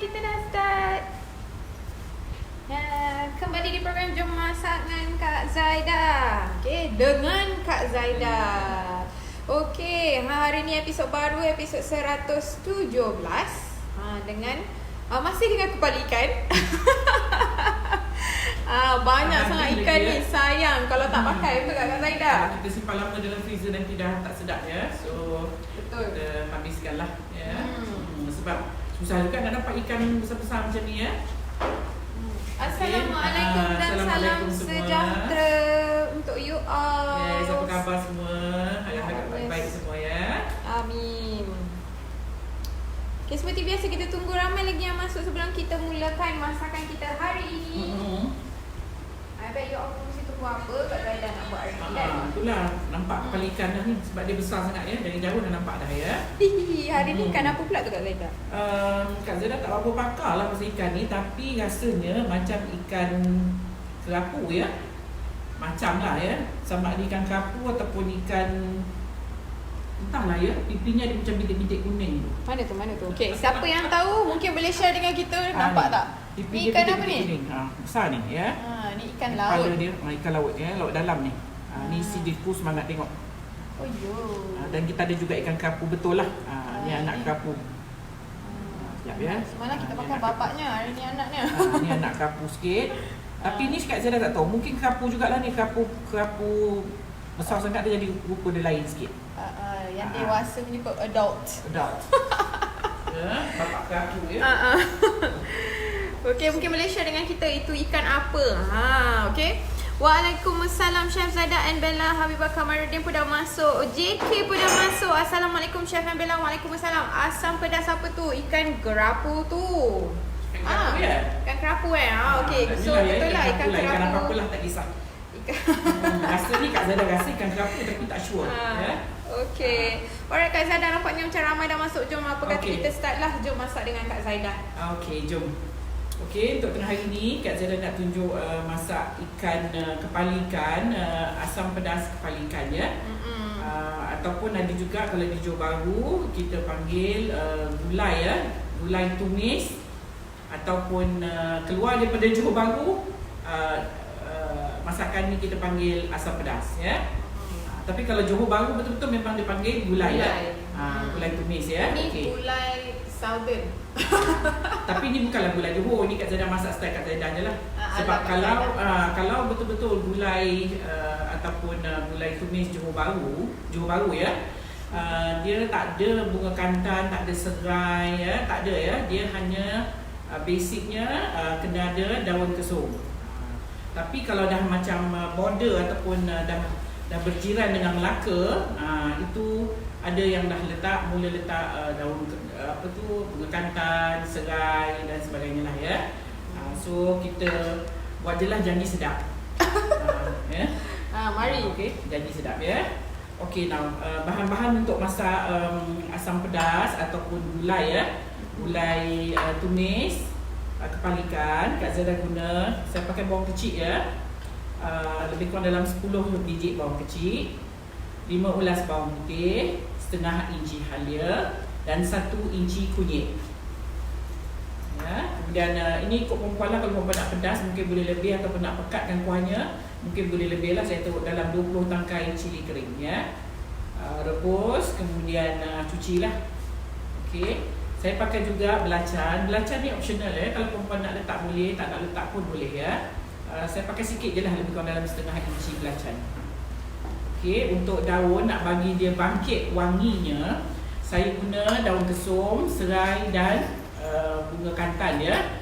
kita dah start. Kembali di program Jom Masak dengan Kak Zaida. Okay, dengan Kak Zaida. Okay, hari ni episod baru, episod 117. Dengan masih dengan kepala ikan. Banyak sangat ikan ni, sayang kalau tak pakai. Betul tak Kak Zaida? Kita simpan lama dalam freezer nanti dah tak sedap ya. So betul, kita habiskanlah ya. Sebab susah juga nak dapat ikan besar-besar macam ni ya. Assalamualaikum dan salam sejahtera untuk you all. Yes, apa khabar semua? Harap-harap baik-baik semua ya. Amin. Okay, seperti biasa kita tunggu ramai lagi yang masuk sebelum kita mulakan masakan kita hari ini. I bet you all mesti tunggu apa Kak Zaida nak buat hari ni kan? Itulah, nampak kepala ikan dah ni sebab dia besar sangat ya. Dari jauh dah nampak dah ya. Hari ni ikan apa pula tu Kak Zaida? Kak Zaida tak berapa pakar lah pasal ikan ni, tapi rasanya macam ikan kerapu ya. Macam lah ya. Sama ada ikan kerapu ataupun ikan, entahlah ya, pipinya dia macam bintik-bintik kuning tu. Mana tu? Okay, siapa yang tahu mungkin boleh share dengan kita. Nampak tak? Pipi Ni ikan dia apa ni? kuning. Besar ni ya. Ni ikan laut. Kepala dia, ikan laut ya, laut dalam ni. Ni si Diku semangat tengok. Oh yo. Dan kita ada juga ikan kerapu betul lah. Ni anak ni. kerapu. Sekejap ya. Semalam kita pakai bapaknya, hari ni anaknya. Ni anak kerapu sikit. Tapi ni Kak Zaida tak tahu. Mungkin kerapu jugalah ni, kerapu besar sangat dia jadi rupa dia lain sikit. Yang dewasa punya adult. Ya, bapak kerapu ya. Okey, mungkin boleh share dengan kita itu ikan apa. Okey. Waalaikumsalam Chef Zaida and Bella. Habibah Kamarudin pun dah masuk. JK pun dah masuk. Assalamualaikum Chef and Bella. Waalaikumsalam. Asam pedas apa tu? Ikan gerapu tu. Ikan kerapu ya? Ikan kerapu okey. So betul lah ikan kerapu. Ikan apa-apa lah, tak kisah. Rasa ni Kak Zaida rasa ikan kerapu tapi tak sure ya. Okey. Alright Kak Zaida, nampaknya macam ramai dah masuk. Jom apa kata kita start lah. Jom masak dengan Kak Zaida. Okey, jom. Okey, untuk tengah hari ni Kak Zaida nak tunjuk masak ikan, kepala ikan, asam pedas kepala ikan ya. Ataupun ada juga kalau di Johor Bahru kita panggil gulai ya, gulai tumis, ataupun keluar daripada Johor Bahru masakan ni kita panggil asam pedas ya. Tapi kalau Johor Bahru betul-betul memang dipanggil gulai ya. Gulai tumis ya. Ni gulai Southern. Tapi ni bukanlah gulai Johor, ni Kak Zaida masak style Kak Zaida je lah. Sebab kalau betul-betul gulai ataupun gulai tumis Johor Bahru ya, dia tak ada bunga kantan, tak ada serai ya, tak ada ya. Dia hanya basicnya kena ada daun kesum. Tapi kalau dah macam border ataupun dah berjiran dengan Melaka, itu ada yang dah mula letak daun bunga kantan, serai dan sebagainya lah ya. So kita buat je lah janji sedap. Ya. Mari. Okey, janji sedap ya. Okey, now bahan-bahan untuk masak asam pedas ataupun gulai ya. Gulai tumis kepala ikan, Kak Zaida guna, saya pakai bawang kecil ya. Lebih kurang dalam 10 biji bawang kecil, 5 ulas bawang putih, setengah inci halia dan 1 inci kunyit. Ya, kemudian ini ikut perempuan lah, kalau perempuan nak pedas mungkin boleh lebih ataupun nak pekatkan kuahnya mungkin boleh lebih lah. Saya taruh dalam 20 tangkai cili kering ya. Rebus, kemudian cuci lah. Okey. Saya pakai juga belacan. Belacan ni optional ya. Kalau perempuan nak letak boleh, tak nak letak pun boleh ya. Saya pakai sikit je lah, lebih kurang dalam setengah inci belacan. Okey, untuk daun nak bagi dia bangkit wanginya, saya guna daun kesum, serai dan bunga kantan ya.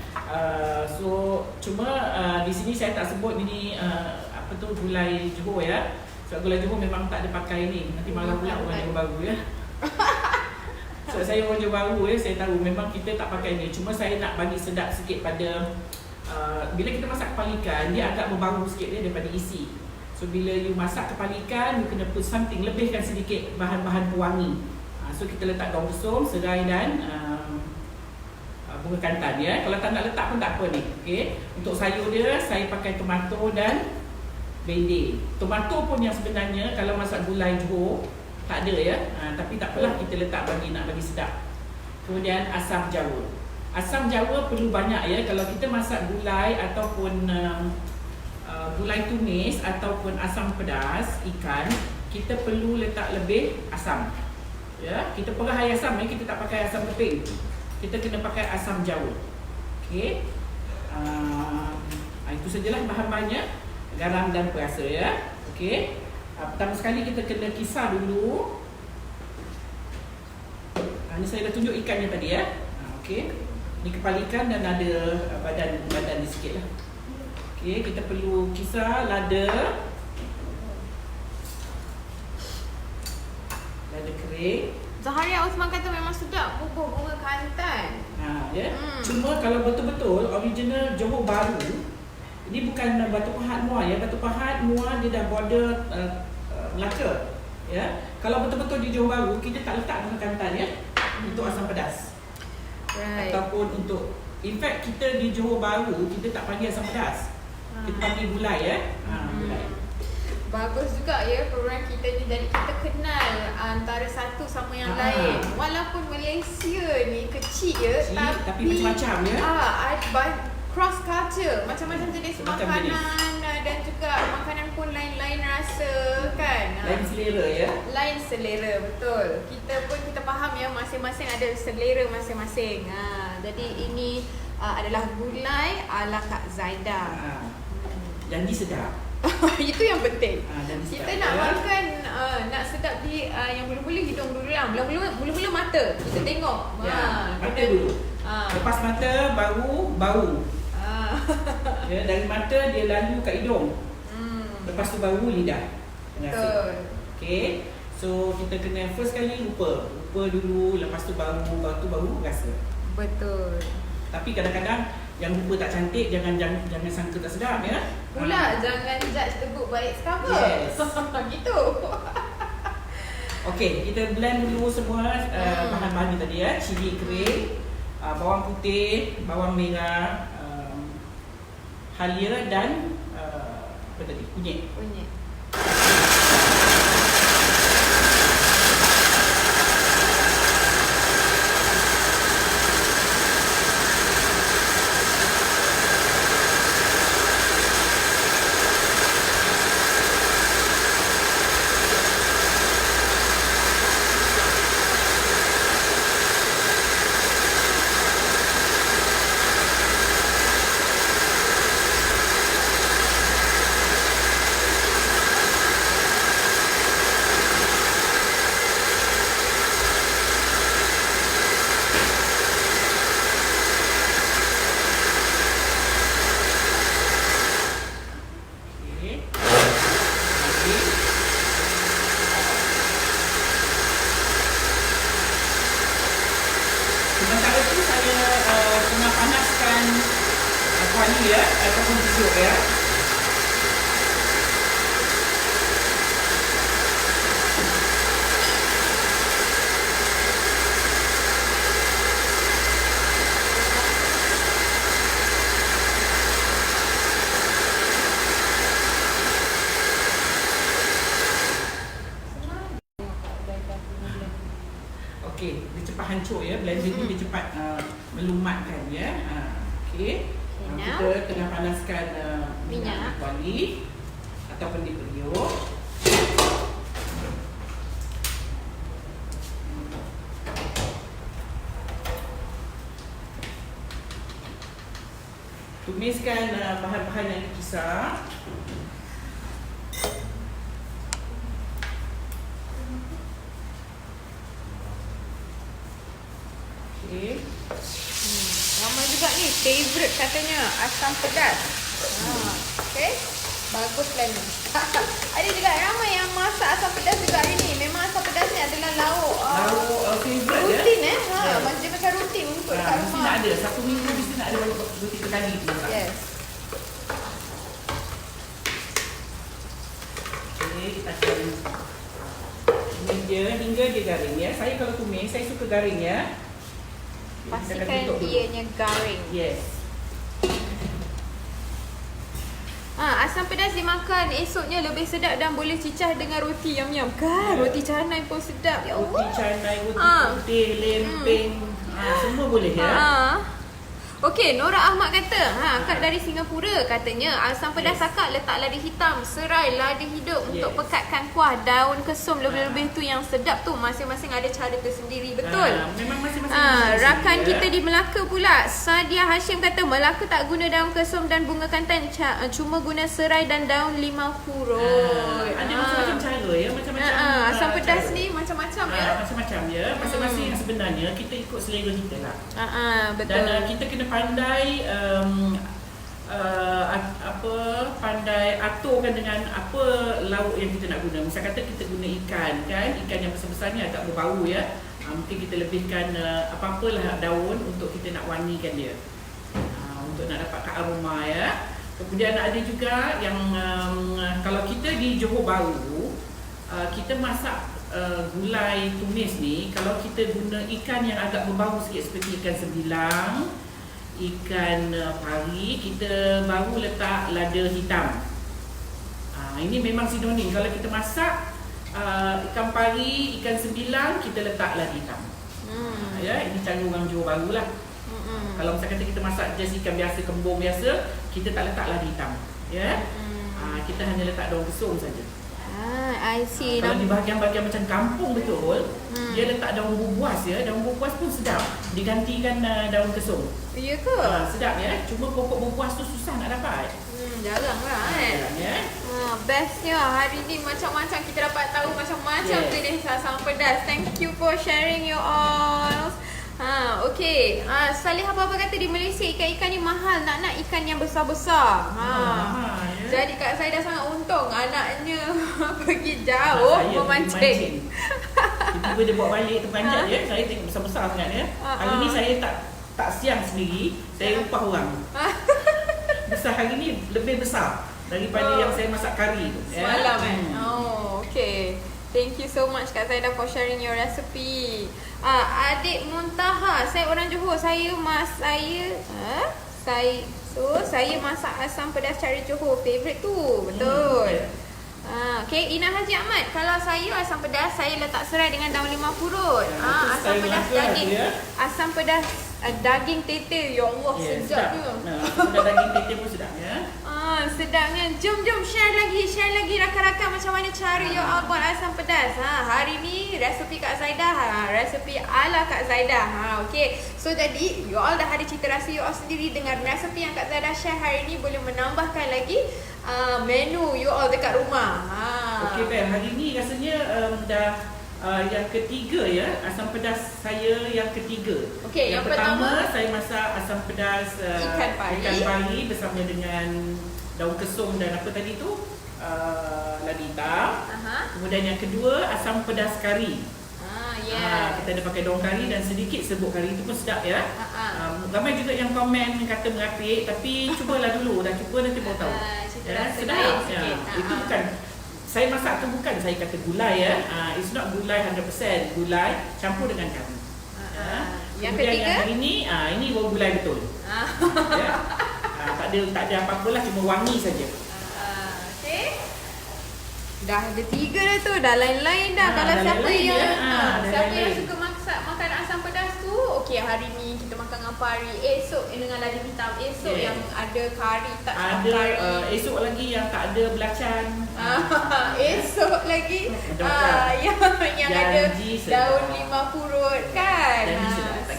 So cuma di sini saya tak sebut ini gulai Johor ya. Sebab gulai Johor memang tak ada pakai ni. Nanti marah pula orang Johor Bahru ya. So saya orang Johor Bahru ya, saya tahu memang kita tak pakai ni. Cuma saya nak bagi sedap sikit pada bila kita masak kepala ikan, dia agak berbau sikit dia daripada isi. So bila you masak kepala ikan, you kena put something, lebihkan sedikit bahan-bahan pewangi. So kita letak daun kesum, serai dan bunga kantan ya. Kalau tak nak letak pun tak apa ni. Okey. Untuk sayur dia saya pakai tomato dan bende. Tomato pun yang sebenarnya kalau masak gulai Johor tak ada ya. Tapi tak apalah, kita letak nak bagi sedap. Kemudian asam jawa. Asam jawa perlu banyak ya. Kalau kita masak gulai ataupun gulai tumis ataupun asam pedas ikan, kita perlu letak lebih asam. Ya, kita perahai asam ya, kita tak pakai asam keping. Kita kena pakai asam jawa. Okey. Itu sajalah bahan-bahannya. Garam dan perasa ya. Okey. Pertama sekali kita kena kisar dulu. Ini saya dah tunjuk ikannya tadi ya. Okey. Ni kepala ikan dan ada badan ni sikit lah. Okey, kita perlu kisar lada. Lada kering. Zaharia Osman kata memang sedap bubur bunga Kelantan. Ya. Cuma kalau betul-betul original Johor Bahru, ini bukan Batu Pahat Muar ya. Batu Pahat Muar dia dah border Melaka. Ya. Kalau betul-betul di Johor Bahru, kita tak letak bunga Kelantan ya. Untuk asam pedas. Right. Ataupun untuk, in fact kita di Johor Bahru kita tak panggil asam pedas. Kita panggil gulai ya. Gulai. Bagus juga ya program kita ni, jadi kita kenal antara satu sama yang lain. Walaupun Malaysia ni kecil ya, tapi macam-macam ya. Ada cross culture, macam-macam jenis Macam-macam makanan dan juga makanan pun lain-lain rasa kan. Lain selera ya. Lain selera, betul. Kita faham ya, masing-masing ada selera masing-masing. Jadi ini adalah gulai ala Kak Zaida. Janji sedap. Itu yang penting. Kita nak ya. makan nak sedap di yang mula-mula hidung dulu lah. Mula-mula mata. Kita tengok. Mata dulu. Lepas mata baru bau. Ya, dari mata dia lalu kat hidung. Lepas tu baru lidah. Betul. Okey. So kita kena first kali lupa dulu, lepas tu baru rasa. Betul. Tapi kadang-kadang yang rupa tak cantik jangan sangka tak sedap ya. Pula jangan judge the book by its cover. Yes. Gitu. Okey, kita blend dulu semua bahan-bahan ni tadi ya. Cili kering, bawang putih, bawang merah, halia dan apa tadi? Kunyit. Sementara tu saya tengah panaskan kuali ya, ataupun busuk ya. Okey, dia cepat hancur ya. Blender ni dia cepat melumatkan ya. Okey. Kita tengah panaskan minyak kuali ataupun di periuk. Tumiskan bahan-bahan yang dikisar. Okay. Ramai juga ni favorite katanya asam pedas. Okay. Baguslah ni. Ada juga ramai yang masak asam pedas juga hari ni. Memang asam pedas ni adalah lauk favorite rutin ya. Dia macam rutin untuk kat Mesti rumah. nak ada. Satu minggu mesti nak ada rutin sekali tu. Yes. Okay, kita akan tumis dia hingga dia garing ya. Saya kalau tumis, saya suka garing ya. Pastikan ianya garing. Yes. Asam pedas dimakan esoknya lebih sedap dan boleh cicah dengan roti yam-yam kan? Roti canai pun sedap. Ya Roti Allah. canai, roti putih, lempeng, semua boleh ya. Okey, Nora Ahmad kata, akak dari Singapura katanya asam pedas akak letak ladi hitam, serai, ladi hidup untuk pekatkan kuah, daun kesum lebih-lebih tu yang sedap tu. Masing-masing ada cara tersendiri, betul? Memang masing-masing rakan kita di Melaka pula, Sadia Hashim kata Melaka tak guna daun kesum dan bunga kantan, cuma guna serai dan daun limau purut. Ada macam-macam cara ya, macam-macam asam pedas cara. ni macam-macam ya. Macam-macam ya. Masing-masing sebenarnya kita ikut selera kita lah. Betul. Dan kita kena pandai pandai aturkan dengan apa lauk yang kita nak guna. Misal kata kita guna ikan kan, ikan yang besar-besar ni agak berbau ya. Mungkin kita lebihkan apa-apalah daun untuk kita nak wangikan dia. Untuk nak dapatkan aroma ya. Kemudian ada juga yang kalau kita di Johor Bahru, kita masak gulai tumis ni, kalau kita guna ikan yang agak berbau sikit seperti ikan sembilang, ikan pari, kita baru letak lada hitam. Ini memang sinonim. Kalau kita masak ikan pari, ikan sembilang, kita letak lada hitam. Ya, ini cara orang Johor Bahru lah. Kalau misalkan kita masak just ikan biasa, kembung biasa, kita tak letak lada hitam. Ya, kita hanya letak daun kesum saja. I see. Kalau di bahagian-bahagian macam kampung betul, dia letak daun bubuas ya. Daun bubuas pun sedap. Digantikan daun kesum. Ya ke? Sedap ya. Cuma pokok bubuas tu susah nak dapat. Jarang lah Jarang ya. Bestnya hari ni macam-macam kita dapat tahu macam-macam jenis asam pedas. Thank you for sharing you all. Okay. Salihah Baba kata di Malaysia ikan-ikan ni mahal. Nak ikan yang besar-besar. Jadi Kak Zaidah sangat untung anaknya pergi jauh memancing. Tiba-tiba dia bawa balik terpanjat ya. Saya tengok besar-besar sangat ya. Hari ni saya tak siang sendiri. Saya upah orang. Besar hari ni lebih besar daripada yang saya masak kari tu. Semalam okay. Thank you so much Kak Zaidah for sharing your recipe. Adik Muntaha, saya orang Johor. Saya masak asam pedas cara Johor. Favorite tu. Betul. Okay, Ina Haji Ahmad. Kalau saya asam pedas, saya letak serai dengan daun limau purut. Asam pedas daging. Asam pedas daging tete. Ya Allah, sedapnya. Asam pedas daging tete pun sedap ya. Sedapnya. Jom share lagi rakan-rakan macam mana cara you all buat asam pedas. Hari ni resepi Kak Zaidah, resepi ala Kak Zaidah. Okay. So jadi you all dah ada cita rasa you all sendiri. Dengan resepi yang Kak Zaidah share hari ni, boleh menambahkan lagi menu you all dekat rumah. Okay Ben, hari ni rasanya dah yang ketiga ya, asam pedas saya yang ketiga. Okay, yang pertama saya masak asam pedas ikan pari bersama dengan daun kesum dan apa tadi tu, lada hitam. Kemudian yang kedua asam pedas kari. Kita ada pakai daun kari dan sedikit serbuk kari, itu pun sedap ya. Ramai juga yang komen kata merapik, tapi cubalah dulu. Dah cuba nanti baru tahu. Sedap ya. Itu bukan saya masak tu, bukan saya kata gulai ya. It's not gulai 100%, gulai campur dengan kari. Yang kemudian ketiga, yang ini baru gulai betul. Ya. Tak ada apa-apalah, cuma wangi saja. Okay. Dah ada 3 dah tu, dah lain-lain dah. Kalau siapa yang suka makan asam pedas tu, okey, hari ni kita makan dengan pari, esok dengan lada hitam, esok yang ada kari, tak ada kari. Esok lagi yang tak ada belacan. Esok lagi yang ada daun limau purut kan.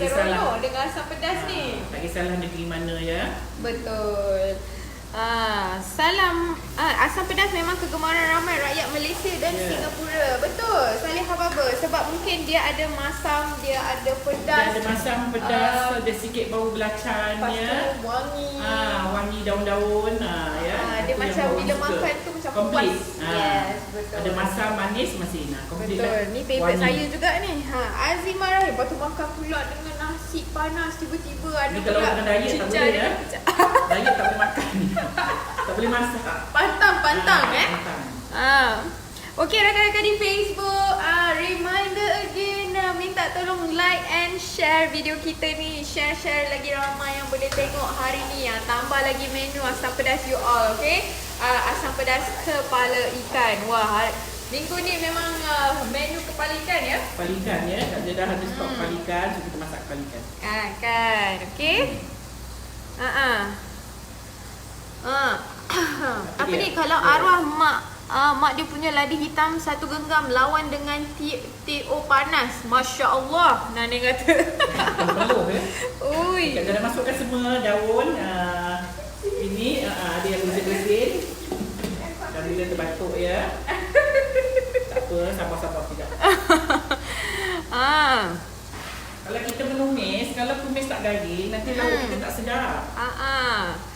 Seronok dengan asam pedas ni. Tak kisahlah negeri mana ya. Betul. Salam. Asam pedas memang kegemaran ramai rakyat Malaysia dan Singapura. Betul. Salihah Baba. Sebab mungkin dia ada masam, dia ada pedas. Dia ada masam, pedas, ada sikit bau belacan ya. Wangi. Wangi daun-daun ya. Dia macam bila makan tu macam komplit. Yes, betul. Ada masam, manis, masih komplit. Betul. Ni favorite saya juga ni. Azimah Rahim. Lepas tu makan pula dengan nasi panas, tiba-tiba ada ni kalau makan diet tak boleh ya. Diet tak boleh makan. Tak boleh masak. Pantang Okey, rakan-rakan di Facebook, reminder again, minta tolong like and share video kita ni. Share lagi, ramai yang boleh tengok hari ni. Tambah lagi menu asam pedas you all, okey? Asam pedas kepala ikan. Wah, minggu ni memang menu kepala ikan ya. Kepala ikan ya. Dia dah ada stok kepala ikan, so kita masak kepala ikan. Kan, okey? Apa ni kalau arwah mak dia punya ladi hitam satu genggam lawan dengan T.O. panas. Masya Allah, Nani kata. Peluh ya. Ui. Kita dah masukkan semua daun. Ini ada yang bersin-bersin. Dan bila terbatuk ya. Tak apa, sabar-sabar sekejap. Kalau kita menumis, kalau tumis tak garing, nanti lauk kita tak sedap.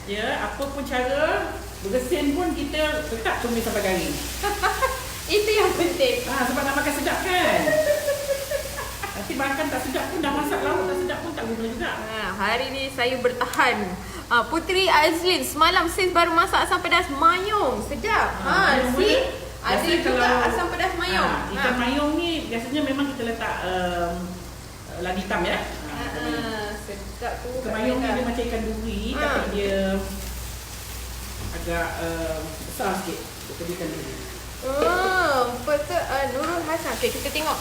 Ya, apa pun cara bersin pun kita tetap tumis sampai garing. Itu yang penting. Sebab nak makan sedap kan. Nanti makan tak sedap pun dah masak lauk tak sedap pun tak guna juga. Hari ni saya bertahan. Putri Azlin semalam sis baru masak asam pedas mayung. Sedap. Si ada juga asam pedas mayung. Ikan mayung ni biasanya memang kita letak ladi hitam ya. Sedap tu. Ikan mayung ni dia macam ikan duri tapi dia agak besar sikit. Kita ikan duri. Betul. Nurul Hasan. Okay, kita tengok.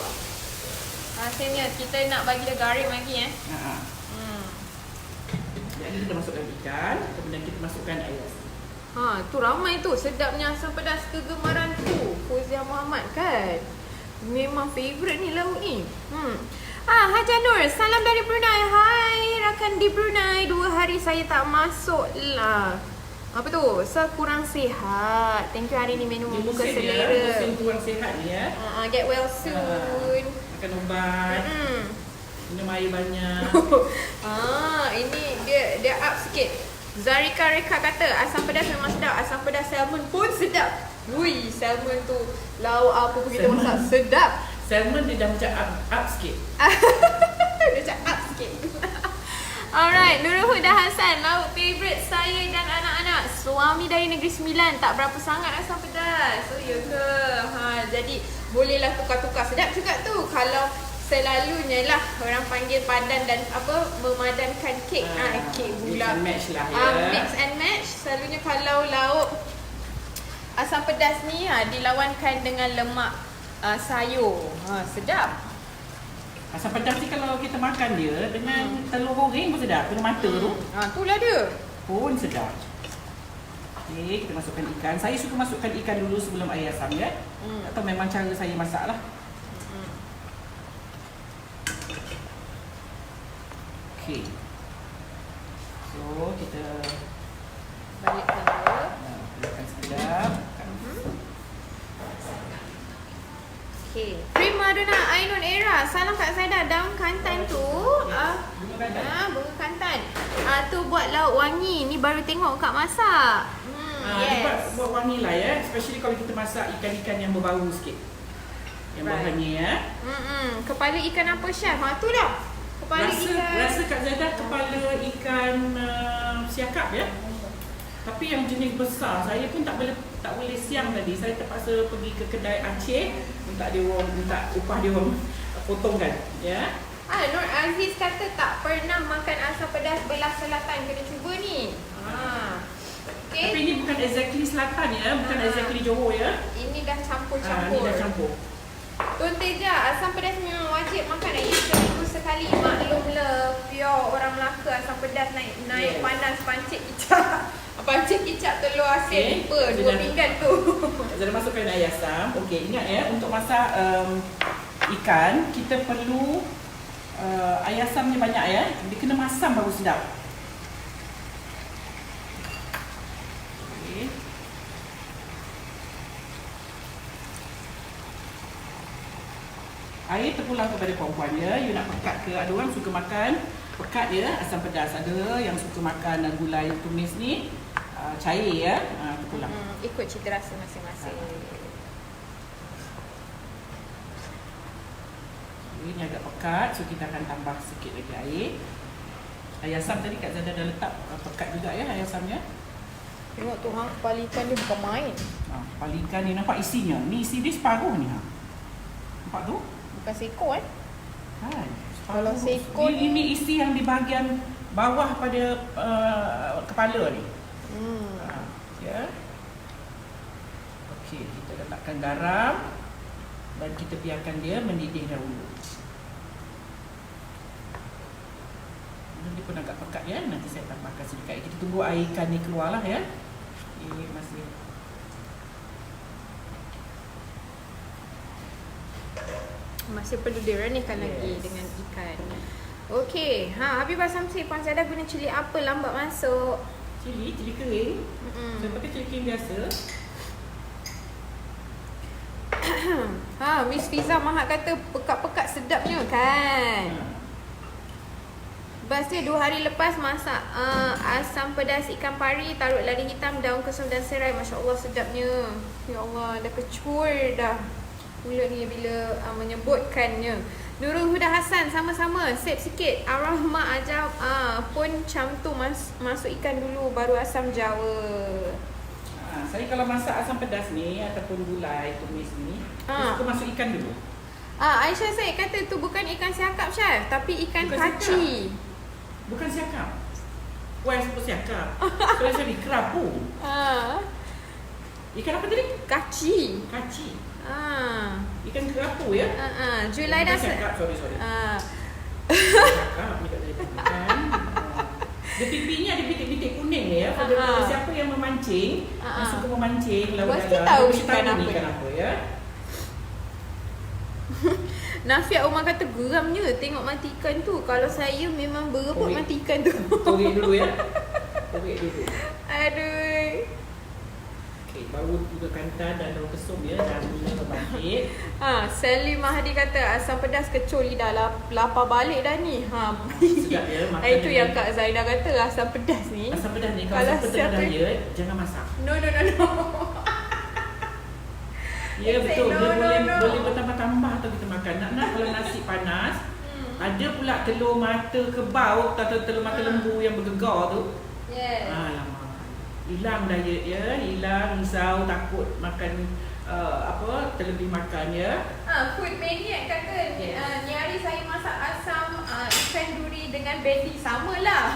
Hasilnya kita nak bagi dia garing lagi Jadi kita masukkan ikan, kemudian kita masukkan air. Tu ramai tu sedapnya asam pedas kegemaran tu Fuzia Muhammad kan. Memang favourite ni lauk ni. Haja Nur, salam dari Brunei. Hai rakan di Brunei. 2 hari saya tak masuk lah. Apa tu? Kurang sihat. Thank you hari ni minum membuka selera. Musim kurang sihat ni ya. Get well soon. Makan ubat. Minum air banyak. Ini dia up sikit. Zarika Reka kata asam pedas memang sedap. Asam pedas salmon pun sedap. Ui, salmon tu lauk apa pun kita masak sedap. Salmon dia dah macam up sikit. Dia macam up sikit. Alright, Nurul Huda Hassan, lauk favourite saya dan anak-anak. Suami dari Negeri Sembilan, tak berapa sangat asam pedas. Ya ke? Jadi bolehlah tukar-tukar. Sedap juga tu kalau selalunya lah orang panggil padan dan memadankan kek. Kek pula. Mix and match lah ya. Mix and match. Selalunya kalau lauk asam pedas ni dilawankan dengan lemak sayur. Sedap. Asam pedas ni kalau kita makan dia dengan telur goreng pun sedap. Telur mata tu. Itulah dia. Pun sedap. Okay, kita masukkan ikan. Saya suka masukkan ikan dulu sebelum air asam ya. Atau memang cara saya masak lah. Okay. So, kita balikkan dia. Balikkan sekejap. Okay. Prima Dona Ainun Era. Salam Kak Zaidah. Daun kantan tu. Bunga kantan. Tu buat lauk wangi. Ni baru tengok Kak masak. Yes. Buat wangi lah ya. Especially kalau kita masak ikan-ikan yang berbau sikit. Yang bahannya ya. Kepala ikan apa Chef? Tu dah. Kepala ikan. Rasa Kak Zaidah kepala ikan siakap ya. Tapi yang jenis besar saya pun tak boleh siang tadi. Saya terpaksa pergi ke kedai Aceh minta upah dia orang potongkan ya. Nur Aziz kata tak pernah makan asam pedas belah selatan, kena cuba ni. Okay. Tapi ini bukan exactly selatan ya, bukan exactly Johor ya. Ini dah campur-campur. Ini dah campur. Tuan Teja, asam pedas memang wajib makan seminggu sekali. Maklumlah, pure orang Melaka asam pedas naik panas pancit kicap. Pancit kicap telur asin lupa 2 pinggan tu. Saya masukkan air asam. Okey, ingat ya untuk masak ikan kita perlu air asamnya banyak ya. Dia kena masam baru sedap. Okey. Air terpulang kepada perempuan ya. You nak pekat ke? Ada orang suka makan pekat ya, asam pedas. Ada yang suka makan gulai tumis ni cair ya, terpulang. Ikut cita rasa masing-masing. Ini agak pekat, so kita akan tambah sikit lagi air. Air asam tadi Kak Zada dah letak pekat juga ya air asamnya. Tengok tu kepala ikan dia bukan main. Kepala ikan ni nampak isinya. Ni isi dia separuh ni Nampak tu? Bukan seekor Kan. Kalau seekor ini isi yang di bahagian bawah pada kepala ni. Ya. Okey, kita letakkan garam dan kita biarkan dia mendidih dahulu. Dia pun agak pekat ya. Nanti saya tambahkan sedikit. Kita tunggu air ikan ni keluar lah ya. Ini masih perlu direnihkan lagi dengan ikan. Okey, Habibah Samsi, Puan Zaidah guna cili apa lambat masuk? cili kering. Saya pakai cili kering biasa. Miss Fiza Mahat kata pekat-pekat sedapnya kan. Lepas tu 2 hari lepas masak asam pedas ikan pari, taruh lada hitam, daun kesum dan serai. Masya Allah sedapnya. Ya Allah, dah kecur dah mulut ni bila menyebutkannya. Nurul Huda Hassan, sama-sama save sikit. Arwah mak ajar pun macam tu, masuk ikan dulu baru asam jawa. Saya kalau masak asam pedas ni ataupun gulai tumis ni, saya suka masuk ikan dulu. Aisyah Said kata tu bukan ikan siakap Chef, tapi ikan kaci. Bukan siakap. Wah, sebut siakap. Saya cari kerapu. Ikan apa tadi? Kaci. Ikan kerapu ya? Julai dah siakap, sorry. Siakap ni tak boleh bukan. Dia pipinya ada bintik-bintik kuning ni ya. Pada siapa yang memancing, yang suka memancing laut pasti dalam, tahu mesti ikan apa. Ikan apa ya? Nafia Umar kata geramnya tengok mati ikan tu. Kalau saya memang berebut mati ikan tu. Korek dulu ya. Korek dulu. Aduh. Okey, baru juga kantan dan daun kesum ya, dan gula bangkit. Salim Mahdi kata asam pedas kecul lidah, lapar balik dah ni. Sedap ya makan. Itu yang Kak Zaida kata asam pedas ni. Asam pedas ni kalau siapa tengah diet, jangan masak. No. Ya betul, no, dia no. boleh bertambah-tambah atau kita makan. Nak kalau nasi panas, ada pula telur mata kebau atau telur mata lembu yang bergegar tu. Yes. Lama. Hilang diet ya, hilang risau takut makan terlebih makan ya. Food Maniac kata ni hari saya masak asam ikan duri dengan bendi, samalah.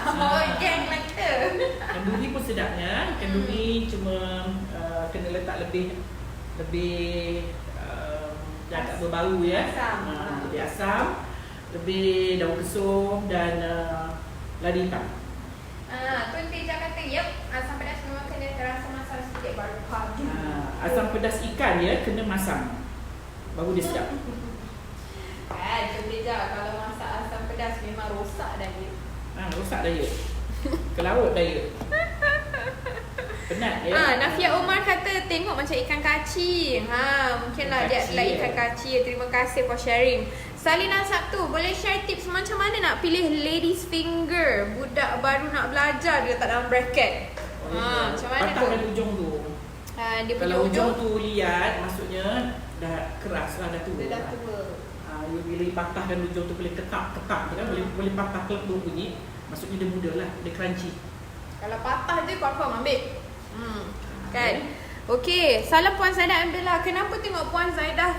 Geng lah kita. Ikan duri pun sedapnya. Ikan duri cuma kena letak lebih agak berbau ya. Lebih asam, lebih daun kesum dan lada hitam. Tun Teja kata, yep, asam pedas memang kena terasa masam sedikit baru pagi. Asam pedas ikan ya, kena masam. Baru dia sedap. Tun Teja, kalau masak asam pedas memang rosak dah dia. Rosak diet. Ke laut diet. Penat ya. Nafia Omar kata tengok macam ikan kaci. Mungkinlah dia adalah ikan kaci. Terima kasih for sharing. Salina Sabtu, boleh share tips macam mana nak pilih ladies finger? Budak baru nak belajar dia tak dalam bracket. Macam mana tu? Patahkan ujung tu. Dia punya kalau ujung tu liat, maksudnya dah keras lah, dah tua. Dia dah tua. Bila patahkan ujung tu boleh ketak tu kan, boleh patah kelab bunyi. Maksudnya dia muda lah, dia crunchy. Kalau patah je confirm ambil. Kan? Okay, salam Puan Zaidah and Bella. Kenapa tengok Puan Zaidah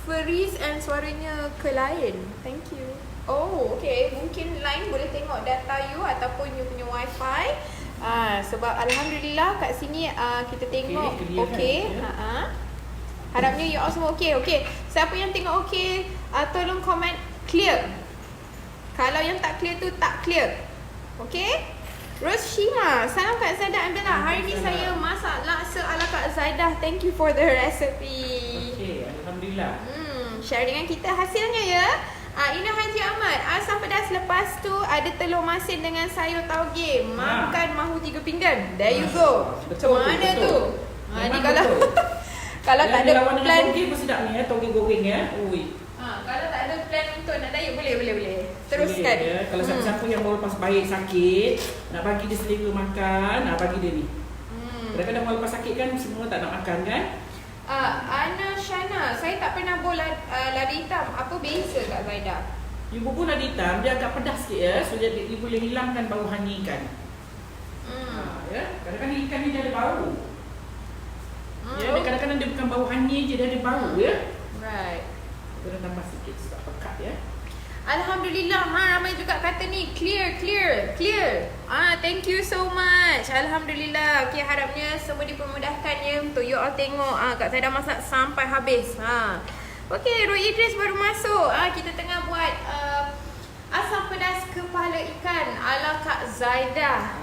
freeze and suaranya ke lain? Thank you. Oh, okay. Mungkin line boleh tengok data you ataupun you punya wifi. Sebab Alhamdulillah kat sini kita tengok okay. Harapnya you all semua okay. Okay, siapa yang tengok okay, tolong komen clear. Kalau yang tak clear tu tak clear. Okay. Roshima, salam Kak Zaidah and Bella. Hari ni saya masak laksa ala Kak Zaidah. Thank you for the recipe. Okay, Alhamdulillah. Share dengan kita hasilnya ya. Ina Haji Ahmad, asam pedas lepas tu ada telur masin dengan sayur tauge. Makan mahu 3 pinggan. There you go. Macam mana tu? Ni kalau kalau tak ada plan tauge pun sedap ni ya, tauge goreng ya. Ui. Kalau tak ada plan untuk nak diet boleh. Teruskan. Ya. Kalau siapa-siapa yang baru lepas baik sakit, nak bagi dia selera makan, bagi dia ni. Kadang-kadang baru lepas sakit kan semua tak nak makan kan? Ana Shana, saya tak pernah bol lada hitam. Apa beza Kak Zaidah? You bubur lada hitam, dia agak pedas sikit ya. So dia boleh hilangkan bau hanyir ikan. Ya. Kadang-kadang ikan ni dia ada bau. Ya, kadang-kadang dia bukan bau hanyir je, dia ada bau ya. Right. Kita tambah sikit sebab pekat ya. Alhamdulillah, ramai juga kata ni clear. Thank you so much. Alhamdulillah. Okay, harapnya semua dipermudahkan ya untuk you all tengok. Kak Zaidah masak sampai habis. Okay, Roy Idris baru masuk. Kita tengah buat Asam pedas kepala ikan ala Kak Zaidah.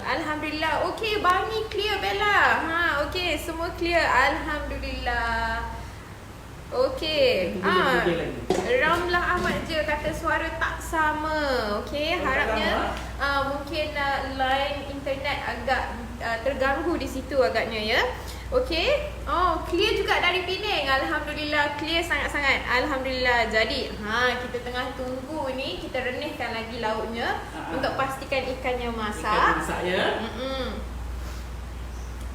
Alhamdulillah. Okey, Bani clear Bella. Okey, semua clear. Alhamdulillah. Okey. Ramlah Ahmad je kata suara tak sama. Okey, harapnya mungkin line internet agak terganggu di situ agaknya ya. Okey. Oh, clear juga dari Penang. Alhamdulillah, clear sangat-sangat. Alhamdulillah. Jadi, kita tengah tunggu ni, kita renihkan lagi lauknya untuk pastikan ikannya masak. Ikan masak ya.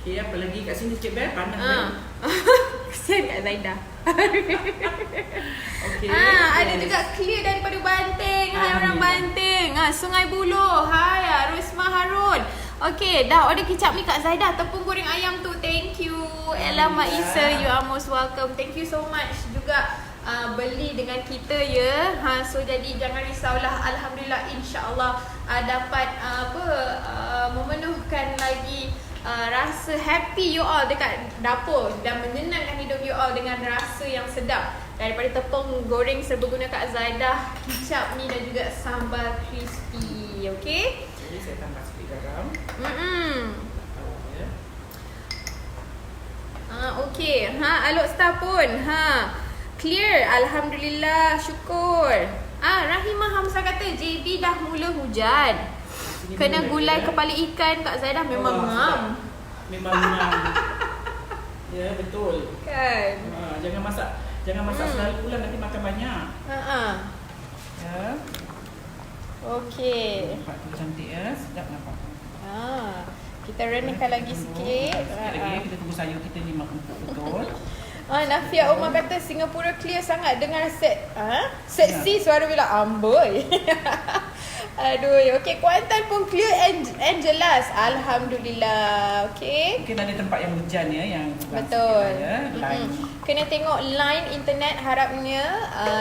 Okey, apa lagi kat sini Cik Bel? Panas Kesian Kak Zaidah. Okey. Ada juga clear daripada Banting. Hai orang Banting. Sungai Buloh. Hai Rusma Harun. Okey, dah order kicap mi Kak Zaidah. Tepung goreng ayam tu. Thank you. Ella Mak Isa, you are most welcome. Thank you so much juga beli dengan kita ya. So jadi jangan risaulah. Alhamdulillah, insya-Allah dapat memenuhkan lagi rasa happy you all dekat dapur dan menyenangkan hidup you all dengan rasa yang sedap daripada tepung goreng serbaguna Kak Zaidah, kicap mi dan juga sambal crispy. Okey? Jadi saya tambah sikit garam. Okey. Alok Star pun. Clear. Alhamdulillah. Syukur. Rahimah Hamzah kata JB dah mula hujan. Kena gulai kepala ikan Kak Zaidah memang ngam. Memang ngam. Ya, betul. Kan? Jangan masak selalu pula, nanti makan banyak. Ya. Okey. Nampak tu cantik ya, sedap nampak. Kita renihkan lagi sikit. Sikit lagi, kita tunggu sayur kita ni empuk betul. Nafia Umar kata Singapura clear sangat dengar set. Seksi suara bila amboi. Aduh, okey, Kuantan pun clear and jelas. Alhamdulillah. Okey. Mungkin ada tempat yang hujan ya, yang betul. Ya, kena tengok line internet, harapnya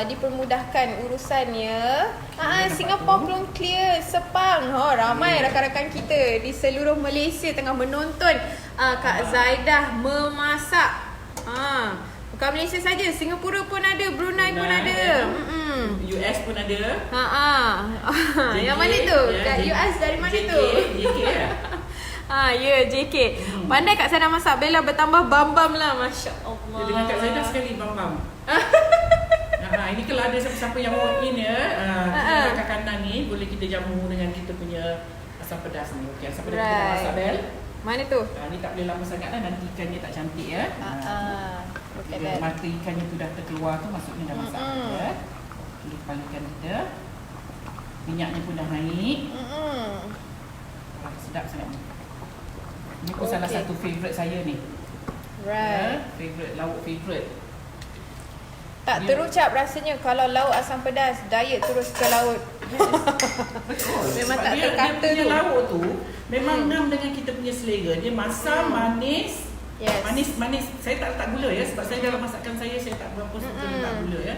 dipermudahkan urusannya. Singapura belum clear. Sepang. Ramai rakan-rakan kita di seluruh Malaysia tengah menonton Kak Zaidah memasak. Bukan Malaysia saja, Singapura pun ada, Brunei pun ada. US pun ada. Yang mana tu? US dari mana tu? JK ya. Ya, JK. Pandai Kak Zaidah masak. Bella bertambah bam-bam lah. Masya Allah. Dengan Kak Zaidah sekali bam-bam. Ini kalau ada siapa-siapa yang walk in ya, belakang kanan ni boleh kita jamu dengan kita punya asam pedas ni. Okey, asam pedas kita masak Bel. Mana tu? Ni tak boleh lama sangat lah, nanti ikannya tak cantik ya. Bila mata ikannya tu dah terkeluar tu, maksudnya dah masak ya. Kita kepala ikan kita. Minyaknya pun dah naik. Sedap sangat ni. Ini pun salah satu favourite saya ni. Favourite, lauk favourite. Tak terucap rasanya kalau lauk asam pedas, diet terus ke laut. Betul. Memang tak terkata dia tu. Lauk tu memang ngam dengan kita punya selera. Dia masam, manis. Yes. Manis. Saya tak letak gula ya, sebab saya dalam masakan saya tak berapa suka letak gula ya.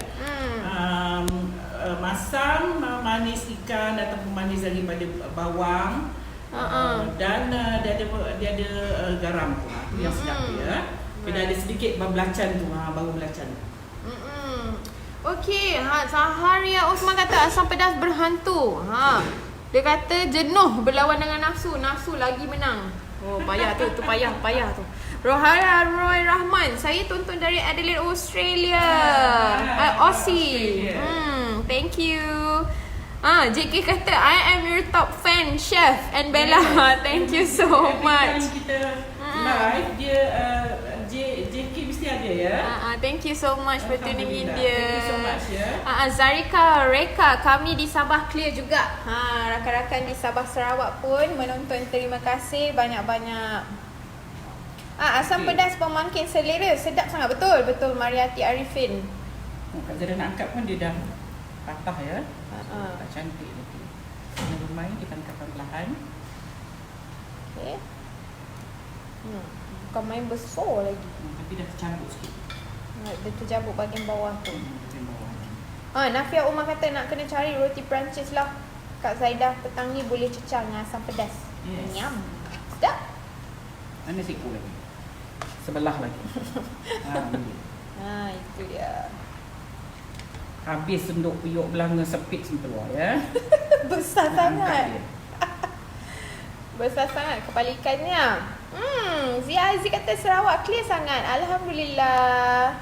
Masam, manis ikan ataupun manis daripada bawang. Dan dia ada garam tu. Itu yang sedap dia. Kena ada sedikit belacan tu, bau belacan. Okey, Zaharia Osman kata asam pedas berhantu. Dia kata jenuh berlawan dengan nafsu, nafsu lagi menang. Payah tu payah tu. Rohaya Roy Rahman, saya tonton dari Adelaide, Australia. Aussie. Thank you. JK kata I am your top fan, Chef and Bella. Thank you so much. Kita live dia JK mesti ada ya. Thank you so much for tuning in Thank dia. you so much ya. Zarika Reka, kami di Sabah clear juga. Rakan-rakan di Sabah Sarawak pun menonton. Terima kasih banyak-banyak. Asam pedas pemangkin selera, sedap sangat. Betul Mariati Arifin. Kak Zara nak angkat pun dia dah patah ya. Tak cantik lagi. Kena bermain, kita angkat perlahan. Okay. Bukan main besar lagi. Tapi dah tercabut sikit. Dia terjabut bahagian bawah tu. Bahagian bawah. Nafia Umar kata nak kena cari roti Perancis lah. Kak Zaidah petang ni boleh cecah dengan asam pedas. Yes. Nyam. Sedap. Mana siku lagi? Sebelah lagi. Boleh. Itu dia. Habis senduk puyuk belanga sepit semua ya. Besar Nak sangat. angkat dia. Besar sangat kepala ikannya. Zia Aziz kata Sarawak clear sangat. Alhamdulillah.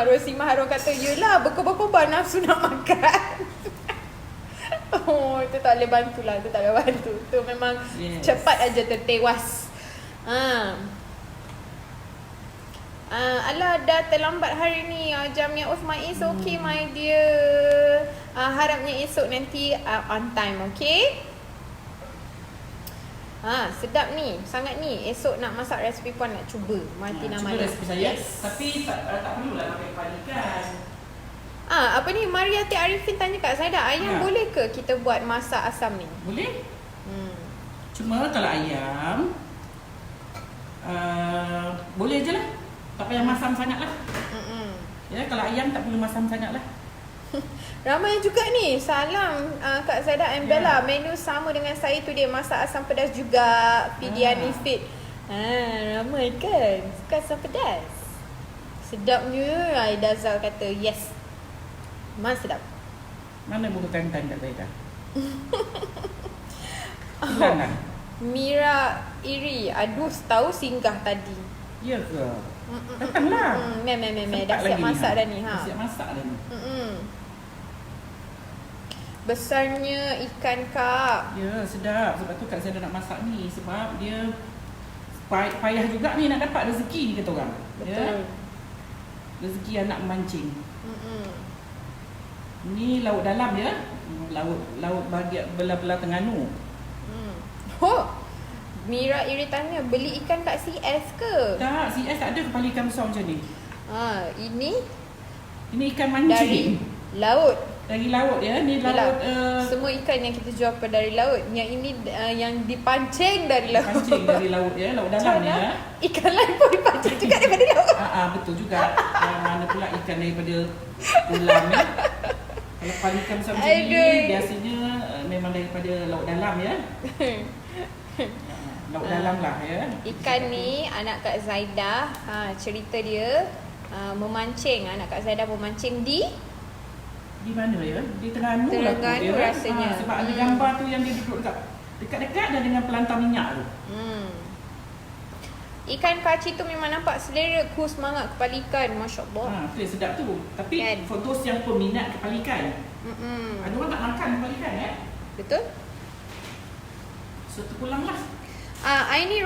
Rosima Harun kata, yelah berkobar-kobar nafsu nak makan. Oh, itu tak boleh bantu lah. Itu tak boleh bantu. Itu memang Yes. cepat aja tertewas. Alah, dah terlambat hari ni. Jamnya Osman is okay my dear. Harapnya esok nanti on time, okay? Sedap ni, sangat ni. Esok nak masak resipi puan nak cuba. Mati nama Cuba dia. resipi saya. Tapi tak perlulah pakai kepala ikan. Apa ni, Mariati Arifin tanya kat Zaida, ayam Ya. boleh ke kita buat masak asam ni? Boleh? Cuma kalau ayam boleh je lah. Tak payah masam sangat lah. Ya, kalau ayam tak perlu masam sangat lah. Ramai juga ni. Salam Kak Zaida and Ya. Bella. Menu sama dengan saya tu dia, masak asam pedas juga. Fidiani Fit. Ramai kan suka asam pedas. Sedapnya. Aidazal kata yes. Memang sedap. Mana bulu tantan kat saya dah? Hilang kan? Mira Iri. Aduh, tahu singgah tadi. Ya ke? Datanglah. Meh. Sempat Dah siap lagi masak ni, dah ni. Dah siap masak dah ni. Besarnya ikan kak. Ya, sedap. Sebab tu Kak Zaida nak masak ni. Sebab dia payah juga ni nak dapat rezeki ni kata orang. Betul. Ya? Rezeki anak memancing. Ni laut dalam ya. Laut bahagian belah-belah Terengganu. Mira Iri tanya, beli ikan kat CS ke? Tak, CS tak ada kepala ikan besar macam ni. Ini Ini ikan dari mancing. laut. Dari laut ya. Ni Yelah, laut semua ikan yang kita jual dari laut. Yang ini yang dipancing dari laut. pancing dari laut ya. Laut dalam ni ya. Ikan lain pun dipancing juga daripada laut. Betul juga. Yang mana pula ikan daripada kolam ya. Kalau kepala ikan besar macam ni Aduh. biasanya memang daripada laut dalam ya. Laut dalam lah ya. Ikan ni anak Kak Zaida, cerita dia memancing. Anak Kak Zaida memancing di Di mana ya? Di Terengganu lah tu, Terengganu ya, kan? rasanya. Sebab ada gambar tu yang dia duduk dekat-dekat dan dengan pelantar minyak tu. Ikan kaci tu memang nampak selera. Ku semangat kepala ikan. Masya Allah. Tu yang sedap tu. Tapi Kan? for those yang peminat kepala ikan, ada orang tak makan kepala ikan ya. Betul? So terpulang lah. Aini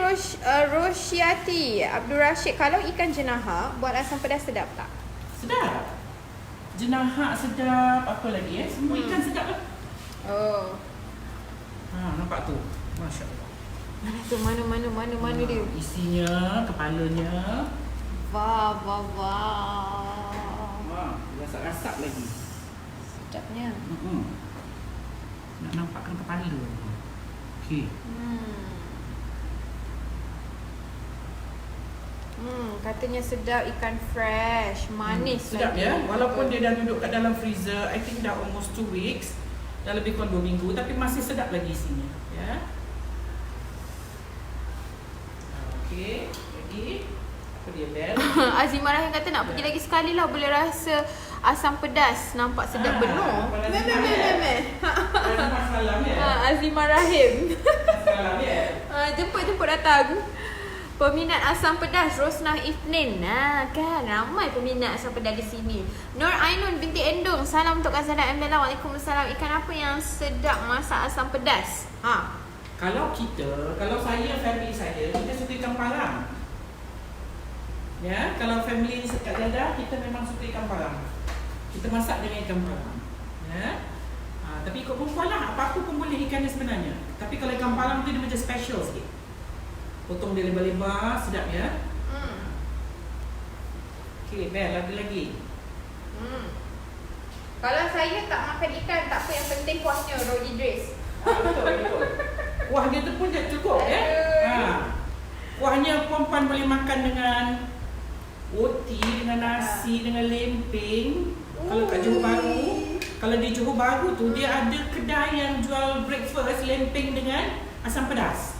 Roshiati Abdul Rashid, kalau ikan jenaha buat asam pedas sedap tak? Sedap. Jenahak sedap. Apa lagi semua ikan sedap lah. Oh. Nampak tu. Masya Allah. Mana tu? Mana dia? Isinya, kepalanya. Wah. Rasak-rasak lagi. Sedapnya. Nak nampakkan kepala. Okey. Katanya sedap, ikan fresh, manis Sedap lagi. ya. Walaupun dia dah duduk kat dalam freezer, I think dah almost 2 weeks. Dah lebih kurang 2 minggu, tapi masih sedap lagi isinya. Ya. Okey. Lagi. Apa dia, Bel? Azimah Rahim kata nak pergi lagi sekali lah, boleh rasa asam pedas. Nampak sedap benar. Meh. Masalah ya. Azimah Rahim. Masalah ya. Jemput datang. Peminat asam pedas Rosnah Ifnin. Kan ramai peminat asam pedas di sini. Nur Ainun binti Endong. Salam untuk Kak Zaida and Bella. Waalaikumsalam. Ikan apa yang sedap masak asam pedas? Kalau saya, family saya, kita suka ikan parang. Ya, kalau family Kak Zaida, kita memang suka ikan parang. Kita masak dengan ikan parang. Ya. Tapi ikut perempuan lah, apa-apa pun boleh ikannya sebenarnya. Tapi kalau ikan parang tu dia macam special sikit. Potong dia lebar-lebar, sedap ya. Okey, Bel, ada lagi. Kalau saya tak makan ikan, tak apa, yang penting kuahnya, Roy Idris. Betul. Kuah dia tu pun dah cukup ya. Kuahnya perempuan boleh makan dengan roti, dengan nasi, dengan lempeng. Kalau kat Johor Bahru, kalau di Johor Bahru tu dia ada kedai yang jual breakfast lempeng dengan asam pedas.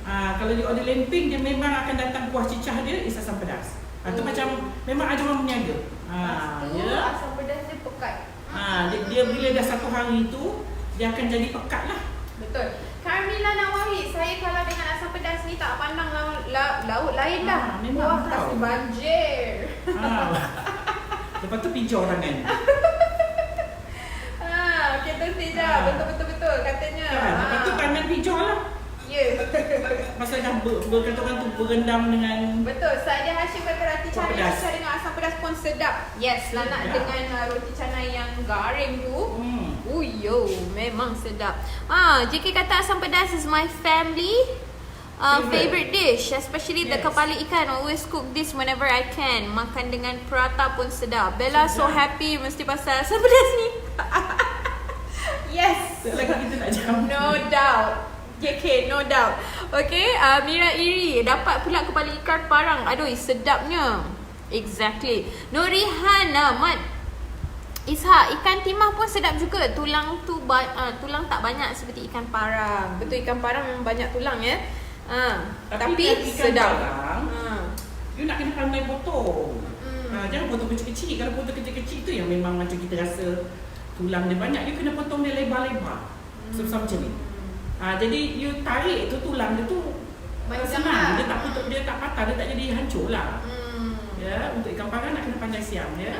Kalau dia order lempeng, dia memang akan datang kuah cicah dia is asam pedas. Tu macam memang ada orang berniaga. Ha, Lepas tu ya. asam pedas dia pekat. Dia bila dah 1 hari tu dia akan jadi pekat lah. Betul. Carmilla Nawawi, saya kalau dengan asam pedas ni tak pandang laut lain dah. Memang Wah, tahu. kasi banjir. Lepas tu pinjau tangan. Kita tidak. Betul katanya. Kan? Lepas tu tangan pinjau lah. Ya. Masa dah berkata orang tu berendam dengan Betul. Sadia Hashim kata roti Asam canai pedas. rasa dengan asam pedas pun sedap. Yes, lanak Sedap. dengan roti canai yang garing tu. Hmm. Memang sedap. JK kata asam pedas is my family favorite dish, especially the Yes. kepala ikan. Always cook this whenever I can. Makan dengan prata pun sedap. Bella so Sedap. happy mesti pasal asam pedas ni. Yes. Lagi kita nak jam. No doubt. JK, no doubt. Okay, Mira Iri dapat pula kepala ikan parang. Aduh, sedapnya. Exactly. Nurihan Mat Ishak, ikan timah pun sedap juga. Tulang tu tulang tak banyak seperti ikan parang. Betul, ikan parang memang banyak tulang ya. Tapi kan ikan sedap. parang, you nak kena pandai potong. Jangan potong kecil-kecil. Kalau potong kecil-kecil tu yang memang macam kita rasa tulang dia banyak, you kena potong dia lebar-lebar. Sebesar macam ni. Jadi you tarik tu tulang dia tu Macam senang. lah. Dia tak patah, dia tak jadi hancur lah. Ya, untuk ikan parang nak kena pandai siam ya.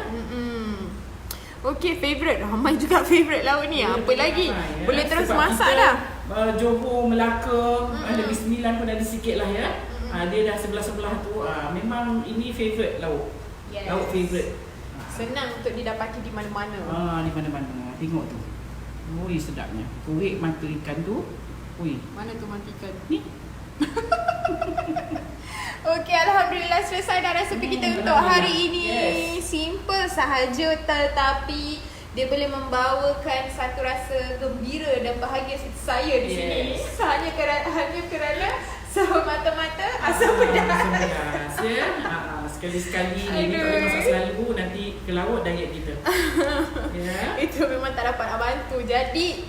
Okay, favourite. Ramai juga favourite laut ni. Ya, Apa boleh lagi? ramai, ya. Boleh terus Sebab masak kita, dah. Johor, Melaka, Negeri Sembilan pun ada sikit lah ya. Dia dah sebelah-sebelah tu. Memang ini favourite laut. Yes. Laut favourite. Senang untuk didapati di mana-mana. Di mana-mana. Tengok tu. Ui, sedapnya. Korek mata ikan tu. Ui. Mana tu mati ikan? Ni. Okey, alhamdulillah selesai dah resepi kita untuk hari ini. Yes. Simple sahaja tetapi dia boleh membawakan satu rasa gembira dan bahagia seperti saya di sini. Yes. Hanya kerana semata-mata asam pedas. Asam pedas ya. Sekali-sekali ni tak boleh masak selalu, nanti ke laut diet kita. Ya. Itu memang tak dapat nak bantu. Jadi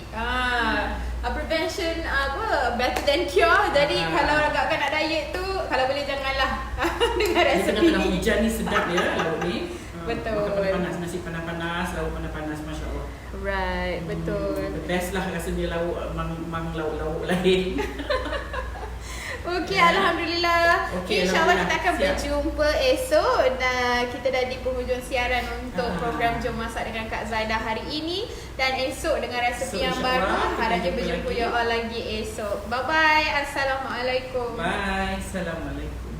prevention better than cure. Jadi kalau agakkan nak diet tu, kalau boleh janganlah dengan Di resepi tengah-tengah ni. hujan ni sedap ya laut ni. Betul. Makan panas-panas, nasi panas-panas, laut panas-panas, Masya Allah. Right, betul. The best lah rasanya laut, mang laut-laut lain. Okey, alhamdulillah. Okey, InsyaAllah kita akan Siap. berjumpa esok. Dan kita dah di penghujung siaran untuk program Jom Masak dengan Kak Zaidah hari ini. Dan esok dengan resepi So, yang insyaAllah baru. kita Harapnya jumpa berjumpa lagi. you all lagi esok. Bye-bye. Assalamualaikum. Bye. Assalamualaikum.